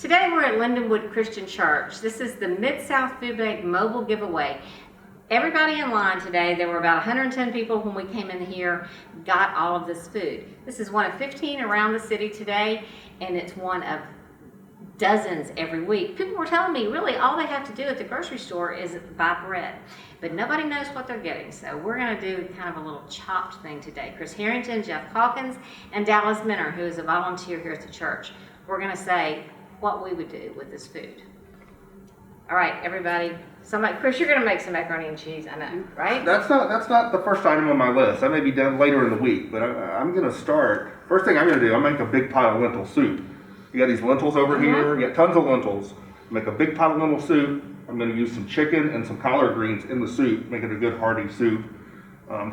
Today we're at Lindenwood Christian Church. This is the Mid-South Food Bank mobile giveaway. Everybody in line today, there were about 110 people when we came in here, got all of this food. This is one of 15 around the city today, and it's one of dozens every week. People were telling me really all they have to do at the grocery store is buy bread, but nobody knows what they're getting. So we're going to do kind of a little chopped thing today. Chris Harrington, Jeff Calkins, and Dallas Minner, who is a volunteer here at the church. We're going to say what we would do with this food. All right, everybody. Chris, you're going to make some macaroni and cheese, I know, right? That's not the first item on my list. That may be done later in the week, but I'm going to start. First thing I'm going to do, I'll make a big pile of lentil soup. You got these lentils over here. You got tons of lentils. Make a big pile of lentil soup. I'm going to use some chicken and some collard greens in the soup, make it a good hearty soup.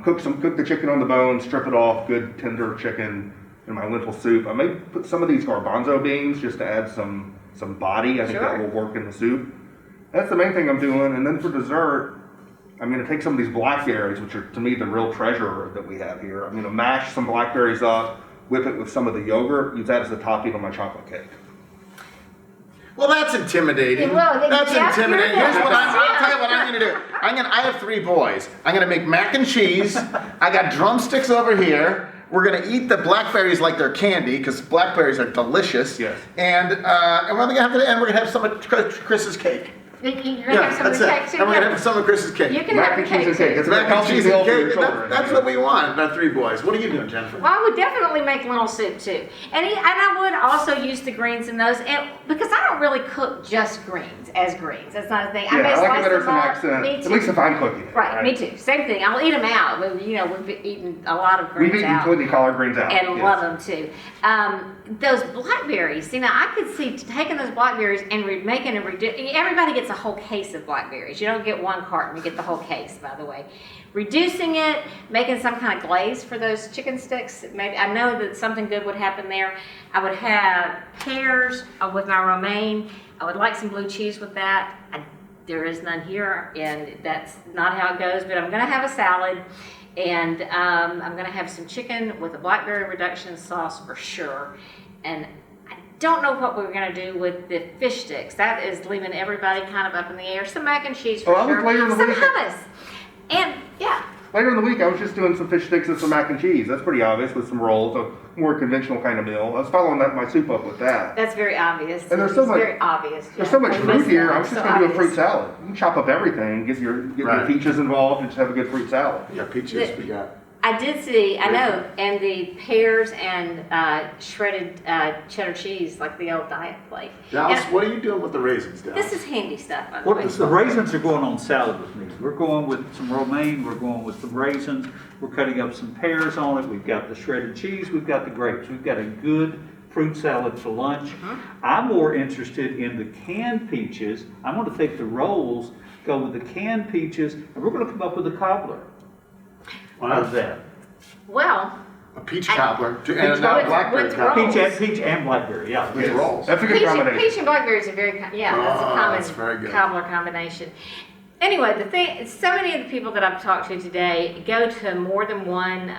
Cook the chicken on the bone, strip it off, good tender chicken in my lentil soup. I may put some of these garbanzo beans just to add some body. I think that will work in the soup. That's the main thing I'm doing. And then for dessert, I'm going to take some of these blackberries, which are to me the real treasure that we have here. I'm going to mash some blackberries up, whip it with some of the yogurt, use that as the topping on my chocolate cake. Well, that's intimidating. That's intimidating. Here's what I'll tell you what I'm going to do. I have 3 boys. I'm going to make mac and cheese. I got drumsticks over here. We're going to eat the blackberries like they're candy because blackberries are delicious. Yes. And we're going to have some of Chris's cake. You're going to have some of the cake too? And we're going to have some of Chris's cake. You can have the cake too. It's mac and cheese and cake. That's what we want. Our 3 boys. What are you doing, Jennifer? Well, I would definitely make lentil soup too, and I would also use the greens in those, and because I don't really cook just greens as greens. That's not a thing. Yeah, I like it better as an accent. accent. At least if I'm cooking it. Right, me too. Same thing. I'll eat them out. We've been eating a lot of greens We've eaten out. plenty collard greens out. And love them too. Those blackberries, see now I could see taking those blackberries and everybody gets a whole case of blackberries. You don't get one carton, you get the whole case, by the way. Reducing it, making some kind of glaze for those chicken sticks. Maybe I know that something good would happen there. I would have pears with my romaine. I would like some blue cheese with that. There is none here, and that's not how it goes, but I'm going to have a salad. And I'm going to have some chicken with a blackberry reduction sauce for sure. And I don't know what we're going to do with the fish sticks. That is leaving everybody kind of up in the air. Some mac and cheese for sure. Some hummus. And yeah. Later in the week, I was just doing some fish sticks and some mac and cheese. That's pretty obvious with some rolls, a more conventional kind of meal. I was following my soup up with that. That's very obvious. And there's so much. Very obvious. There's so much fruit here. I was just going to do a fruit salad. You can chop up everything, get your peaches involved, and just have a good fruit salad. Yeah, peaches we got. I did see, I know, and the pears and shredded cheddar cheese, like the old diet plate. Dallas, what are you doing with the raisins, Dallas? This is handy stuff, by the way. The raisins are going on salad with me. We're going with some romaine, we're going with some raisins, we're cutting up some pears on it, we've got the shredded cheese, we've got the grapes. We've got a good fruit salad for lunch. I'm more interested in the canned peaches. I'm going to take the rolls, go with the canned peaches, and we're going to come up with a cobbler. How's that? Well, a peach cobbler and now blackberry cobbler. Peach and blackberry, yeah. With rolls. That's a good combination. Peach and blackberry is a very, that's a common very good. cobbler combination. Anyway, the thing, so many of the people that I've talked to today go to more than one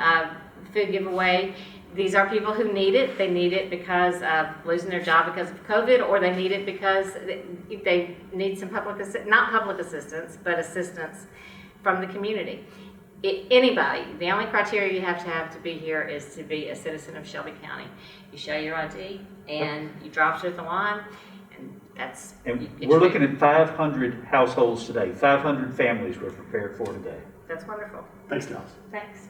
food giveaway. These are people who need it. They need it because of losing their job because of COVID, or they need it because they need some not public assistance, but assistance from the community. Anybody, the only criteria you have to be here is to be a citizen of Shelby County. You show your ID and you drop it at the line, and that's. And we're looking at 500 households today, 500 families we're prepared for today. That's wonderful. Thanks, Dallas. Thanks.